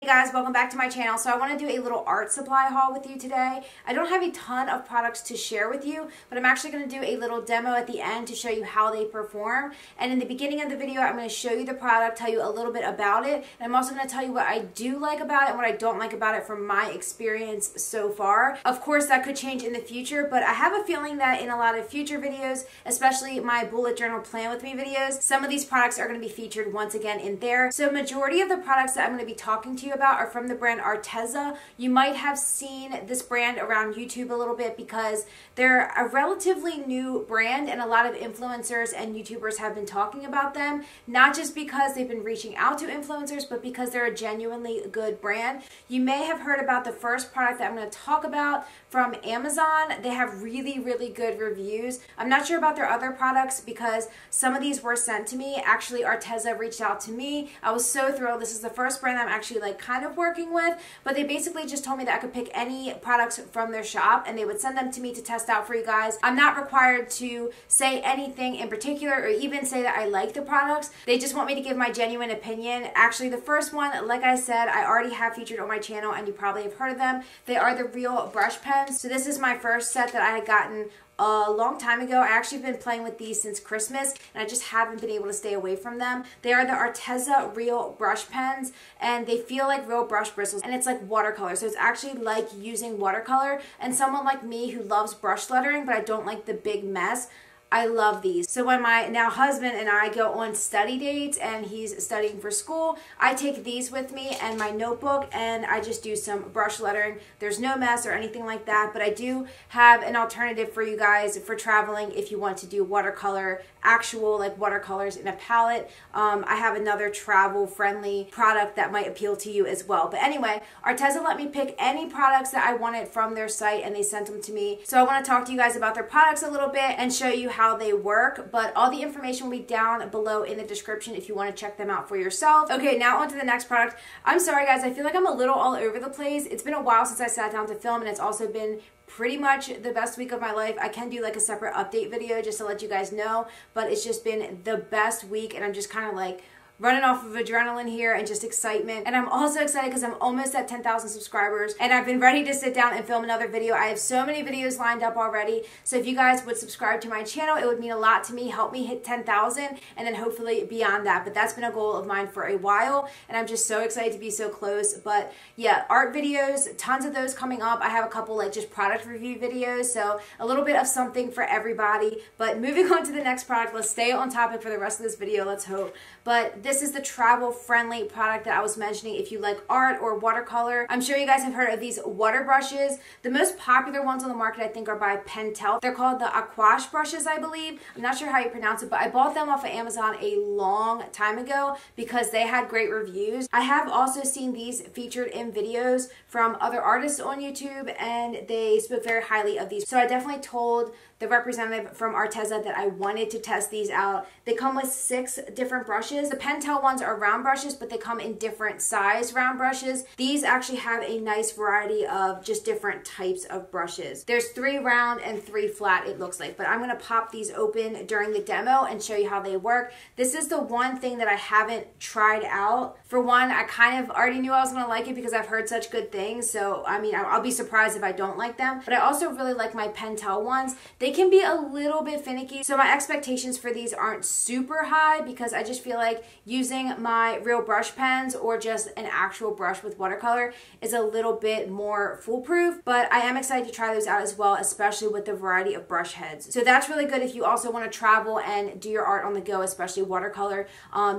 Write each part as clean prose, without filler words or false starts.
Hey guys, welcome back to my channel. So I want to do a little art supply haul with you today. I don't have a ton of products to share with you, but I'm actually going to do a little demo at the end to show you how they perform. And in the beginning of the video, I'm going to show you the product, tell you a little bit about it, and I'm also going to tell you what I do like about it and what I don't like about it from my experience so far. Of course, that could change in the future, but I have a feeling that in a lot of future videos, especially my bullet journal plan with me videos, some of these products are going to be featured once again in there. So majority of the products that I'm going to be talking to you about are from the brand Arteza. You might have seen this brand around YouTube a little bit because they're a relatively new brand and a lot of influencers and YouTubers have been talking about them, not just because they've been reaching out to influencers, but because they're a genuinely good brand. You may have heard about the first product that I'm going to talk about from Amazon. They have really, really good reviews. I'm not sure about their other products because some of these were sent to me. Actually, Arteza reached out to me. I was so thrilled. This is the first brand I'm actually kind of working with, but they basically just told me that I could pick any products from their shop and they would send them to me to test out for you guys. I'm not required to say anything in particular or even say that I like the products. They just want me to give my genuine opinion. Actually, the first one, like I said, I already have featured on my channel and you probably have heard of them. They are the Real brush pens. So this is my first set that I had gotten a long time ago. I actually been playing with these since Christmas and I just haven't been able to stay away from them. They are the Arteza Real brush pens and they feel like real brush bristles and it's like watercolor. So it's actually like using watercolor, and someone like me who loves brush lettering but I don't like the big mess, I love these. So when my now husband and I go on study dates and he's studying for school, I take these with me and my notebook and I just do some brush lettering. There's no mess or anything like that, but I do have an alternative for you guys for traveling if you want to do watercolor, actual like watercolors in a palette. I have another travel friendly product that might appeal to you as well. But anyway, Arteza let me pick any products that I wanted from their site and they sent them to me. So I want to talk to you guys about their products a little bit and show you how they work, but all the information will be down below in the description if you want to check them out for yourself. Okay, now on to the next product. I'm sorry guys, I feel like I'm a little all over the place. It's been a while since I sat down to film and it's also been pretty much the best week of my life. I can do like a separate update video just to let you guys know, but it's just been the best week and I'm just kind of like running off of adrenaline here and just excitement. And I'm also excited because I'm almost at 10,000 subscribers and I've been ready to sit down and film another video. I have so many videos lined up already. So if you guys would subscribe to my channel, it would mean a lot to me. Help me hit 10,000 and then hopefully beyond that. But that's been a goal of mine for a while and I'm just so excited to be so close. But yeah, art videos, tons of those coming up. I have a couple like just product review videos. So a little bit of something for everybody. But moving on to the next product, let's stay on topic for the rest of this video, let's hope. But this is the travel-friendly product that I was mentioning if you like art or watercolor. I'm sure you guys have heard of these water brushes. The most popular ones on the market I think are by Pentel. They're called the Aquash brushes, I believe. I'm not sure how you pronounce it, but I bought them off of Amazon a long time ago because they had great reviews. I have also seen these featured in videos from other artists on YouTube and they spoke very highly of these. So I definitely told the representative from Arteza that I wanted to test these out. They come with 6 different brushes. The Pentel ones are round brushes, but they come in different size round brushes. These actually have a nice variety of just different types of brushes. There's 3 round and 3 flat, it looks like, but I'm gonna pop these open during the demo and show you how they work. This is the one thing that I haven't tried out. For one, I kind of already knew I was gonna like it because I've heard such good things, so I mean, I'll be surprised if I don't like them, but I also really like my Pentel ones. They can be a little bit finicky, so my expectations for these aren't super high because I just feel like using my real brush pens or just an actual brush with watercolor is a little bit more foolproof, but I am excited to try those out as well, especially with the variety of brush heads. So that's really good if you also want to travel and do your art on the go, especially watercolor.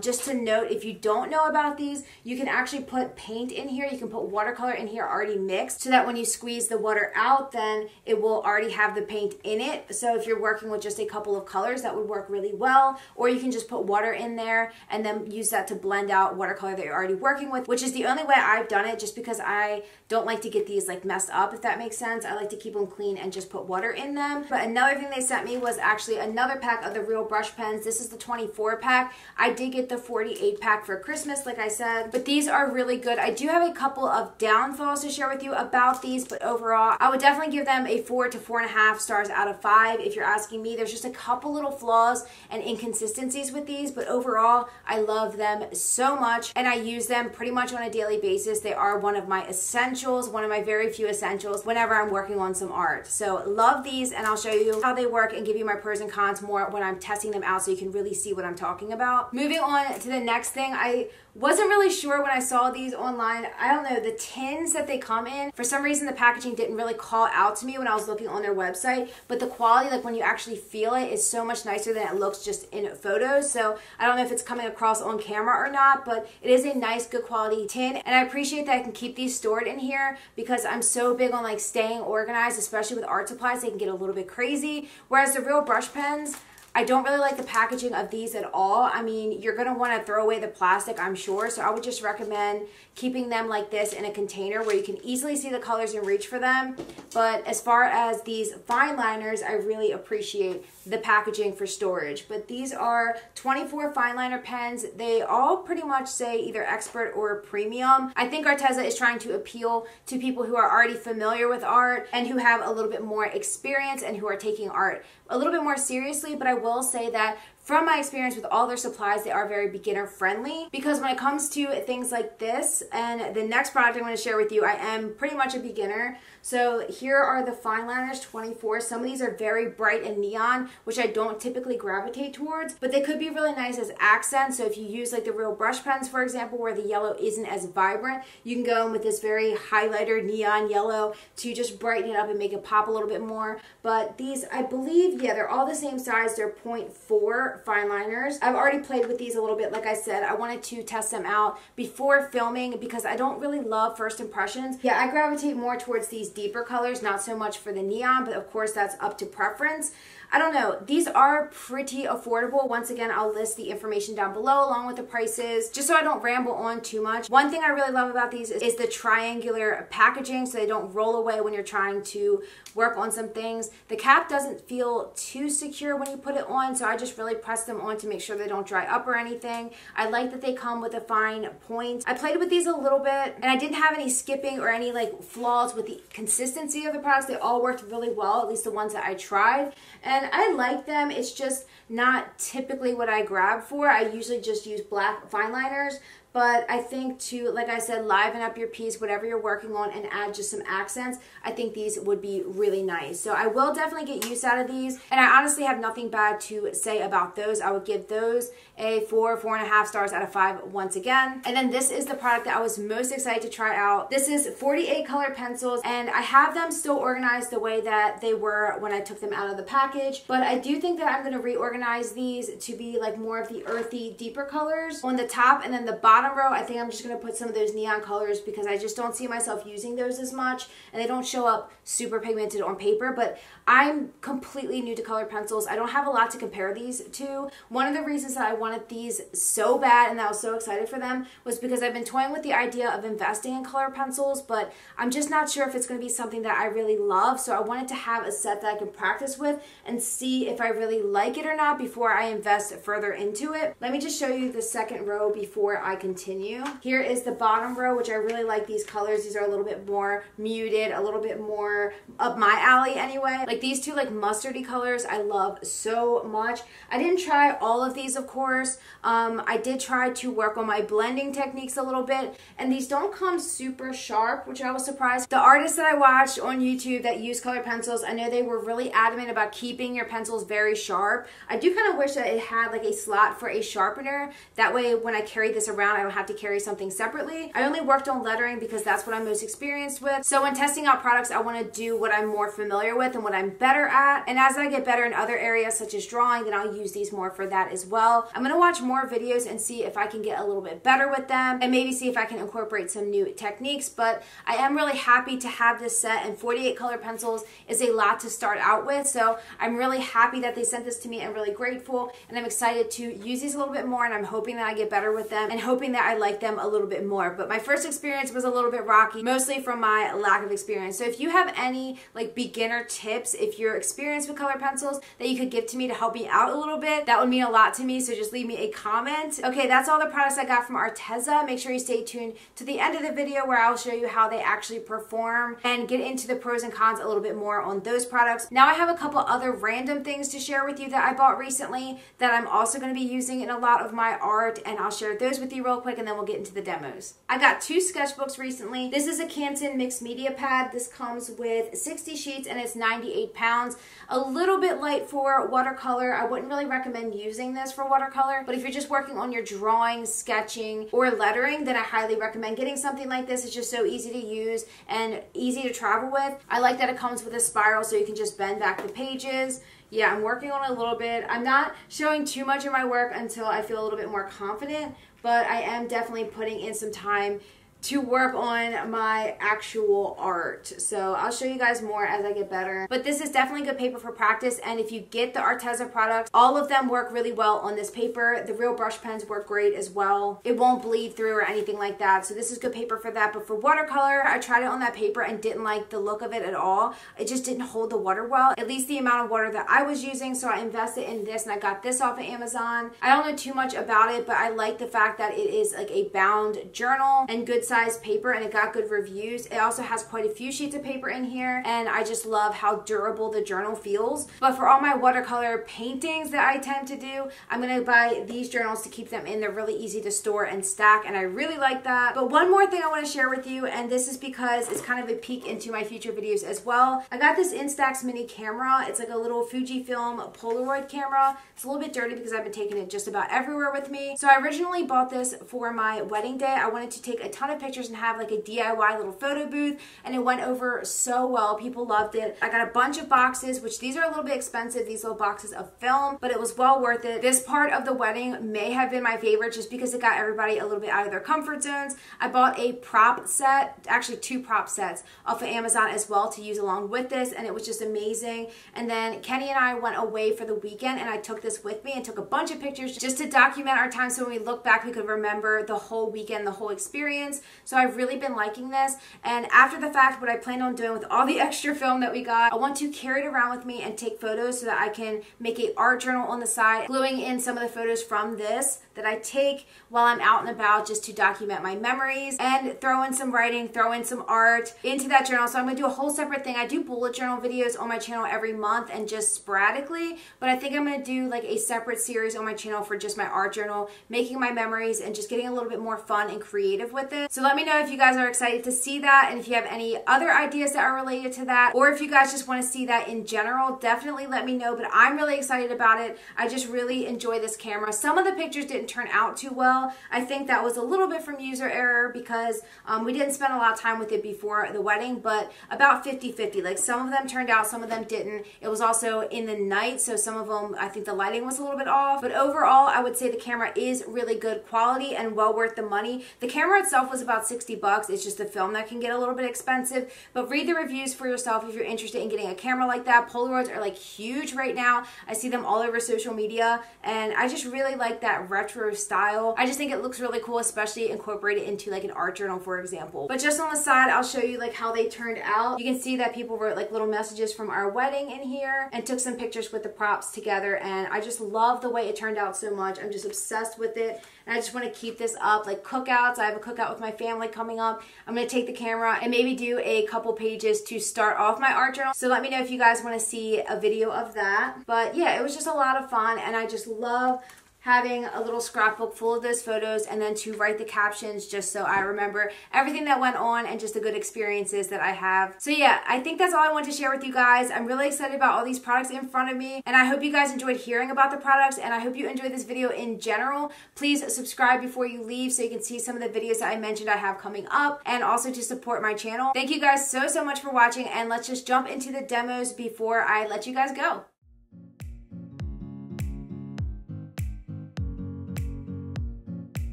Just to note, if you don't know about these, you can actually put paint in here. You can put watercolor in here already mixed so that when you squeeze the water out, then it will already have the paint in it. So if you're working with just a couple of colors, that would work really well. Or you can just put water in there and then use that to blend out watercolor that you're already working with, which is the only way I've done it just because I don't like to get these like messed up, if that makes sense. I like to keep them clean and just put water in them. But another thing they sent me was actually another pack of the Real brush pens. This is the 24 pack. I did get the 48 pack for Christmas, like I said, but these are really good. I do have a couple of downfalls to share with you about these, but overall, I would definitely give them a 4 to 4.5 stars out of 5. If you're asking me, there's just a couple little flaws and inconsistencies with these, but overall, I love them so much, and I use them pretty much on a daily basis. They are one of my essentials, one of my very few essentials whenever I'm working on some art. So love these, and I'll show you how they work and give you my pros and cons more when I'm testing them out so you can really see what I'm talking about. Moving on to the next thing, I wasn't really sure when I saw these online. I don't know, the tins that they come in, for some reason the packaging didn't really call out to me when I was looking on their website, but the quality, like when you actually feel it, is so much nicer than it looks just in photos. So I don't know if it's coming across on camera or not, but it is a nice, good quality tin, and I appreciate that I can keep these stored in here because I'm so big on like staying organized, especially with art supplies. They can get a little bit crazy, whereas the real brush pens, I don't really like the packaging of these at all. I mean, you're going to want to throw away the plastic, I'm sure. So I would just recommend keeping them like this in a container where you can easily see the colors and reach for them. But as far as these fine liners, I really appreciate the packaging for storage. But these are 24 fine liner pens. They all pretty much say either expert or premium. I think Arteza is trying to appeal to people who are already familiar with art and who have a little bit more experience and who are taking art a little bit more seriously. But I will say that from my experience with all their supplies, they are very beginner friendly, because when it comes to things like this and the next product I'm going to share with you, I am pretty much a beginner. So here are the fine liners, 24. Some of these are very bright and neon, which I don't typically gravitate towards, but they could be really nice as accents. So if you use like the real brush pens, for example, where the yellow isn't as vibrant, you can go in with this very highlighter neon yellow to just brighten it up and make it pop a little bit more. But these, I believe, yeah, they're all the same size. They're 0.4 fine liners. I've already played with these a little bit. Like I said, I wanted to test them out before filming because I don't really love first impressions. Yeah, I gravitate more towards these deeper colors, not so much for the neon, but of course that's up to preference. I don't know. These are pretty affordable. Once again, I'll list the information down below along with the prices, just so I don't ramble on too much. One thing I really love about these is the triangular packaging, so they don't roll away when you're trying to work on some things. The cap doesn't feel too secure when you put it on, so I just really press them on to make sure they don't dry up or anything. I like that they come with a fine point. I played with these a little bit, and I didn't have any skipping or any like flaws with the consistency of the products. They all worked really well, at least the ones that I tried. And I like them. It's just not typically what I grab for. I usually just use black fine liners. But I think to, like I said, liven up your piece, whatever you're working on, and add just some accents, I think these would be really nice. So I will definitely get use out of these. And I honestly have nothing bad to say about those. I would give those a 4.5 stars out of 5 once again. And then this is the product that I was most excited to try out. This is 48 color pencils, and I have them still organized the way that they were when I took them out of the package. But I do think that I'm going to reorganize these to be like more of the earthy, deeper colors on the top, and then the bottom row, I think I'm just going to put some of those neon colors because I just don't see myself using those as much, and they don't show up super pigmented on paper. But I'm completely new to colored pencils. I don't have a lot to compare these to. One of the reasons that I wanted these so bad and that I was so excited for them was because I've been toying with the idea of investing in color pencils, but I'm just not sure if it's going to be something that I really love. So I wanted to have a set that I can practice with and see if I really like it or not before I invest further into it. Let me just show you the second row before I continue. Here is the bottom row, which I really like these colors. These are a little bit more muted, a little bit more up my alley anyway. Like these two like mustardy colors I love so much. I didn't try all of these, of course. I did try to work on my blending techniques a little bit, and these don't come super sharp, which I was surprised. The artists that I watched on YouTube that use colored pencils, I know they were really adamant about keeping your pencils very sharp. I do kind of wish that it had like a slot for a sharpener. That way when I carry this around, I don't have to carry something separately. I only worked on lettering because that's what I'm most experienced with. So when testing out products, I want to do what I'm more familiar with and what I'm better at. And as I get better in other areas such as drawing, then I'll use these more for that as well. I'm going to watch more videos and see if I can get a little bit better with them and maybe see if I can incorporate some new techniques. But I am really happy to have this set, and 48 color pencils is a lot to start out with. So I'm really happy that they sent this to me and really grateful, and I'm excited to use these a little bit more, and I'm hoping that I get better with them and hoping find that I like them a little bit more. But my first experience was a little bit rocky, mostly from my lack of experience. So if you have any like beginner tips, if you're experienced with color pencils that you could give to me to help me out a little bit, that would mean a lot to me. So just leave me a comment. Okay, that's all the products I got from Arteza. Make sure you stay tuned to the end of the video where I'll show you how they actually perform and get into the pros and cons a little bit more on those products. Now I have a couple other random things to share with you that I bought recently that I'm also going to be using in a lot of my art, and I'll share those with you real quick and then we'll get into the demos. I got 2 sketchbooks recently. This is a Canson mixed media pad. This comes with 60 sheets and it's 98 pounds. A little bit light for watercolor. I wouldn't really recommend using this for watercolor, but if you're just working on your drawing, sketching, or lettering, then I highly recommend getting something like this. It's just so easy to use and easy to travel with. I like that it comes with a spiral so you can just bend back the pages. Yeah, I'm working on it a little bit. I'm not showing too much of my work until I feel a little bit more confident, but I am definitely putting in some time to work on my actual art. So I'll show you guys more as I get better. But this is definitely good paper for practice, and if you get the Arteza products, all of them work really well on this paper. The real brush pens work great as well. It won't bleed through or anything like that, so this is good paper for that. But for watercolor, I tried it on that paper and didn't like the look of it at all. It just didn't hold the water well, at least the amount of water that I was using, so I invested in this and I got this off of Amazon. I don't know too much about it, but I like the fact that it is like a bound journal and good size paper, and it got good reviews. It also has quite a few sheets of paper in here, and I just love how durable the journal feels. But for all my watercolor paintings that I tend to do, I'm gonna buy these journals to keep them in. They're really easy to store and stack, and I really like that. But one more thing I want to share with you, and this is because it's kind of a peek into my future videos as well. I got this Instax mini camera. It's like a little Fujifilm Polaroid camera. It's a little bit dirty because I've been taking it just about everywhere with me. So I originally bought this for my wedding day. I wanted to take a ton of pictures and have like a DIY little photo booth, and it went over so well. People loved it. I got a bunch of boxes, which these are a little bit expensive, these little boxes of film, but it was well worth it. This part of the wedding may have been my favorite just because it got everybody a little bit out of their comfort zones. I bought a prop set, actually 2 prop sets off of Amazon as well to use along with this, and it was just amazing. And then Kenny and I went away for the weekend, and I took this with me and took a bunch of pictures just to document our time, so when we look back we could remember the whole weekend, the whole experience. So I've really been liking this, and after the fact, what I plan on doing with all the extra film that we got, I want to carry it around with me and take photos so that I can make an art journal on the side, gluing in some of the photos from this that I take while I'm out and about just to document my memories, and throw in some writing, throw in some art into that journal. So I'm going to do a whole separate thing. I do bullet journal videos on my channel every month and just sporadically, but I think I'm going to do like a separate series on my channel for just my art journal, making my memories and just getting a little bit more fun and creative with it. So let me know if you guys are excited to see that, and if you have any other ideas that are related to that, or if you guys just want to see that in general, definitely let me know. But I'm really excited about it. I just really enjoy this camera. Some of the pictures didn't turn out too well. I think that was a little bit from user error because we didn't spend a lot of time with it before the wedding, but about 50-50. Like some of them turned out, some of them didn't. It was also in the night, so some of them, I think the lighting was a little bit off. But overall, I would say the camera is really good quality and well worth the money. The camera itself was about 60 bucks. It's just the film that can get a little bit expensive, but read the reviews for yourself if you're interested in getting a camera like that. Polaroids are like huge right now. I see them all over social media, and I just really like that retro style. I just think it looks really cool, especially incorporated into like an art journal, for example. But just on the side, I'll show you like how they turned out. You can see that people wrote like little messages from our wedding in here and took some pictures with the props together, and I just love the way it turned out so much. I'm just obsessed with it, and I just want to keep this up. Like cookouts, I have a cookout with my family coming up. I'm going to take the camera and maybe do a couple pages to start off my art journal. So let me know if you guys want to see a video of that. But yeah, it was just a lot of fun, and I just love having a little scrapbook full of those photos, and then to write the captions just so I remember everything that went on and just the good experiences that I have. So yeah, I think that's all I want to share with you guys. I'm really excited about all these products in front of me, and I hope you guys enjoyed hearing about the products, and I hope you enjoyed this video in general. Please subscribe before you leave so you can see some of the videos that I mentioned I have coming up, and also to support my channel. Thank you guys so much for watching, and let's just jump into the demos before I let you guys go.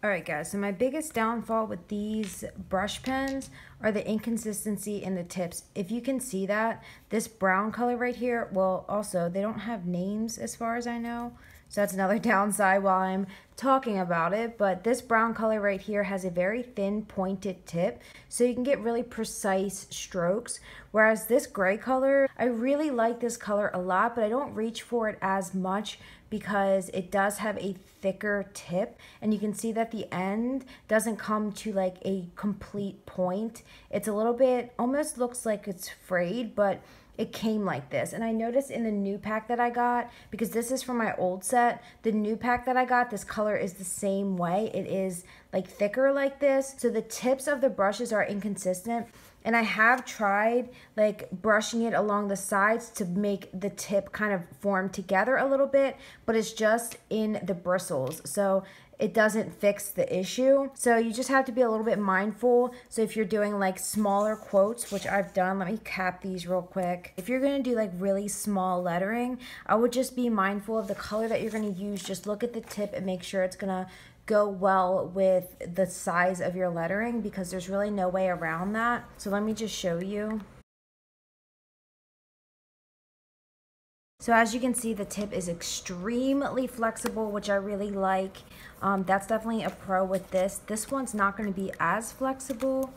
Alright guys, so my biggest downfall with these brush pens are the inconsistency in the tips. If you can see that, this brown color right here, well also they don't have names as far as I know. So that's another downside while I'm talking about it. But this brown color right here has a very thin pointed tip, so you can get really precise strokes. Whereas this gray color, I really like this color a lot, but I don't reach for it as much because it does have a thicker tip, and you can see that the end doesn't come to like a complete point. It's a little bit, almost looks like it's frayed, but it came like this. And I noticed in the new pack that I got, because this is from my old set, the new pack that I got, this color is the same way. It is like thicker like this. So the tips of the brushes are inconsistent. And I have tried like brushing it along the sides to make the tip kind of form together a little bit, but it's just in the bristles. So it doesn't fix the issue. So you just have to be a little bit mindful. So if you're doing like smaller quotes, which I've done, let me cap these real quick. If you're gonna do like really small lettering, I would just be mindful of the color that you're gonna use. Just look at the tip and make sure it's gonna go well with the size of your lettering, because there's really no way around that. So let me just show you. So as you can see, the tip is extremely flexible, which I really like. That's definitely a pro with this. This one's not going to be as flexible.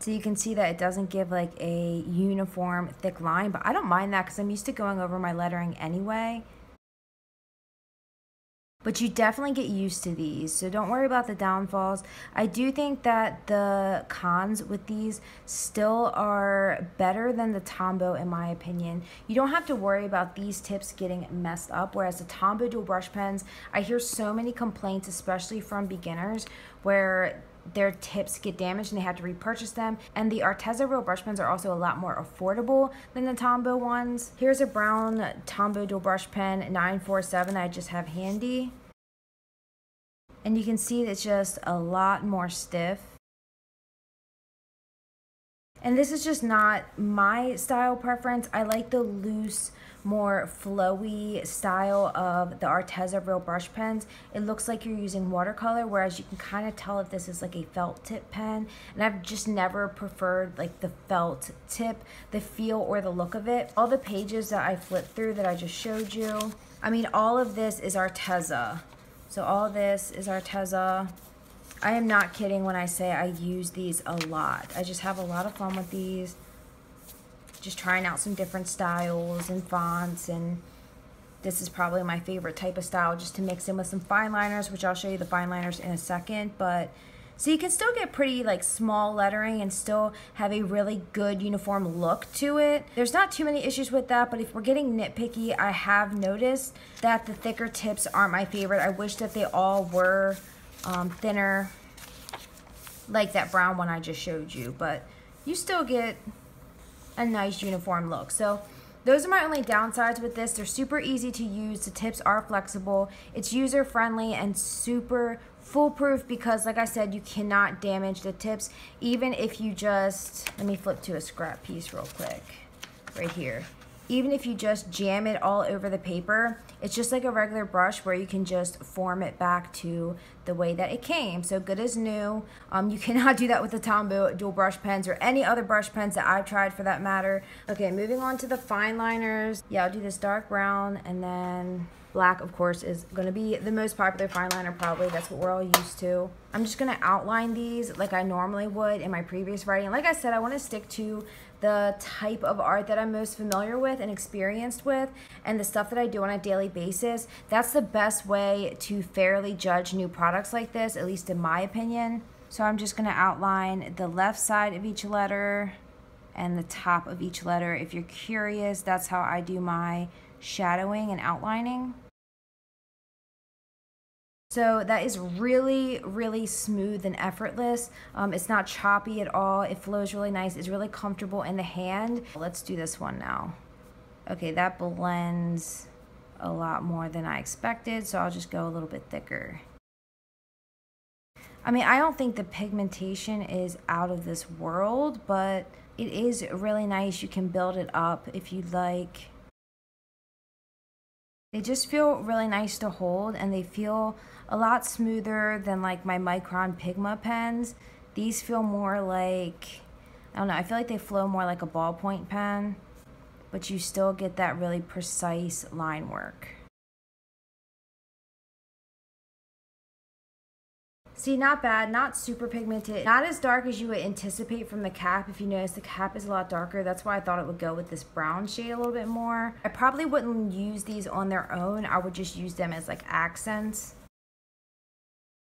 So you can see that it doesn't give like a uniform thick line, but I don't mind that because I'm used to going over my lettering anyway. But you definitely get used to these, so don't worry about the downfalls. I do think that the cons with these still are better than the Tombow in my opinion. You don't have to worry about these tips getting messed up, whereas the Tombow dual brush pens, I hear so many complaints, especially from beginners, where their tips get damaged and they have to repurchase them. And the Arteza real brush pens are also a lot more affordable than the Tombow ones. Here's a brown Tombow dual brush pen 947 that I just have handy. And you can see it's just a lot more stiff. And this is just not my style preference. I like the loose, more flowy style of the Arteza real brush pens. It looks like you're using watercolor, whereas you can kind of tell if this is like a felt tip pen. And I've just never preferred like the felt tip, the feel or the look of it. All the pages that I flipped through that I just showed you, I mean, all of this is Arteza. So all this is Arteza. I am not kidding when I say I use these a lot. I just have a lot of fun with these. Just trying out some different styles and fonts, and this is probably my favorite type of style, just to mix in with some fine liners, which I'll show you the fine liners in a second. But so you can still get pretty like small lettering and still have a really good uniform look to it. There's not too many issues with that, but if we're getting nitpicky, I have noticed that the thicker tips aren't my favorite. I wish that they all were thinner, like that brown one I just showed you, but you still get a nice uniform look. So those are my only downsides with this. They're super easy to use. The tips are flexible. It's user friendly and super foolproof because, like I said, you cannot damage the tips. Even if you just, let me flip to a scrap piece real quick right here. Even if you just jam it all over the paper, it's just like a regular brush where you can just form it back to the way that it came. So good as new. You cannot do that with the Tombow dual brush pens or any other brush pens that I've tried for that matter. Okay, moving on to the fine liners. Yeah, I'll do this dark brown, and then black, of course, is going to be the most popular fine liner probably. That's what we're all used to. I'm just going to outline these like I normally would in my previous writing. Like I said, I want to stick to the type of art that I'm most familiar with and experienced with, and the stuff that I do on a daily basis. That's the best way to fairly judge new products like this, at least in my opinion. So I'm just going to outline the left side of each letter and the top of each letter. If you're curious, that's how I do my shadowing and outlining. So that is really, really smooth and effortless. It's not choppy at all. It flows really nice. It's really comfortable in the hand. Let's do this one now. Okay, that blends a lot more than I expected, so I'll just go a little bit thicker. I mean, I don't think the pigmentation is out of this world, but it is really nice. You can build it up if you'd like. They just feel really nice to hold, and they feel a lot smoother than like my Micron Pigma pens. These feel more like, I don't know, I feel like they flow more like a ballpoint pen, but you still get that really precise line work. See, not bad, not super pigmented, not as dark as you would anticipate from the cap. If you notice, the cap is a lot darker. That's why I thought it would go with this brown shade a little bit more. I probably wouldn't use these on their own. I would just use them as like accents.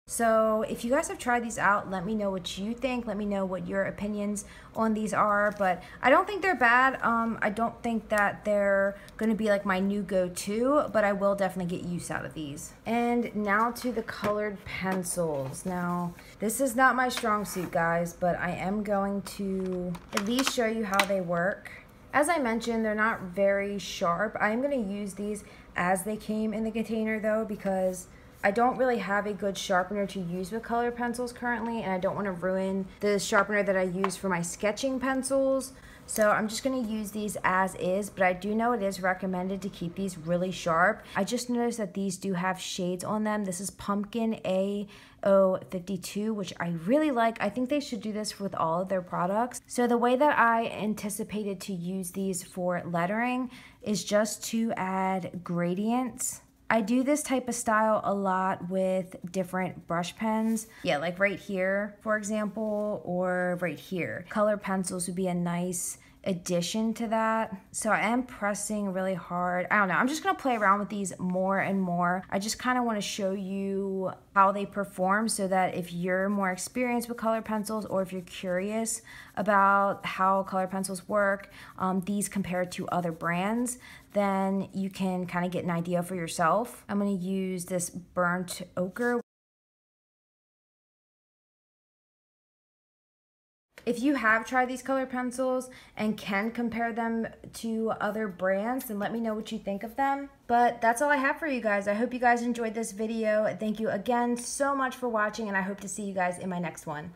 So if you guys have tried these out, let me know what you think. Let me know what your opinions on these are. But I don't think they're bad. I don't think that they're going to be like my new go-to, but I will definitely get use out of these. And now to the colored pencils. Now, this is not my strong suit, guys, but I am going to at least show you how they work. As I mentioned, they're not very sharp. I am going to use these as they came in the container though, because I don't really have a good sharpener to use with colored pencils currently, and I don't want to ruin the sharpener that I use for my sketching pencils. So I'm just going to use these as is, but I do know it is recommended to keep these really sharp. I just noticed that these do have shades on them. This is Pumpkin A052, which I really like. I think they should do this with all of their products. So the way that I anticipated to use these for lettering is just to add gradients. I do this type of style a lot with different brush pens. Yeah, like right here, for example, or right here. Color pencils would be a nice addition to that. So I am pressing really hard. I don't know, I'm just gonna play around with these more and more. I just kind of want to show you how they perform so that if you're more experienced with color pencils, or if you're curious about how color pencils work, these compared to other brands, then you can kind of get an idea for yourself. I'm going to use this burnt ochre. If you have tried these color pencils and can compare them to other brands, then let me know what you think of them. But that's all I have for you guys. I hope you guys enjoyed this video. Thank you again so much for watching, and I hope to see you guys in my next one.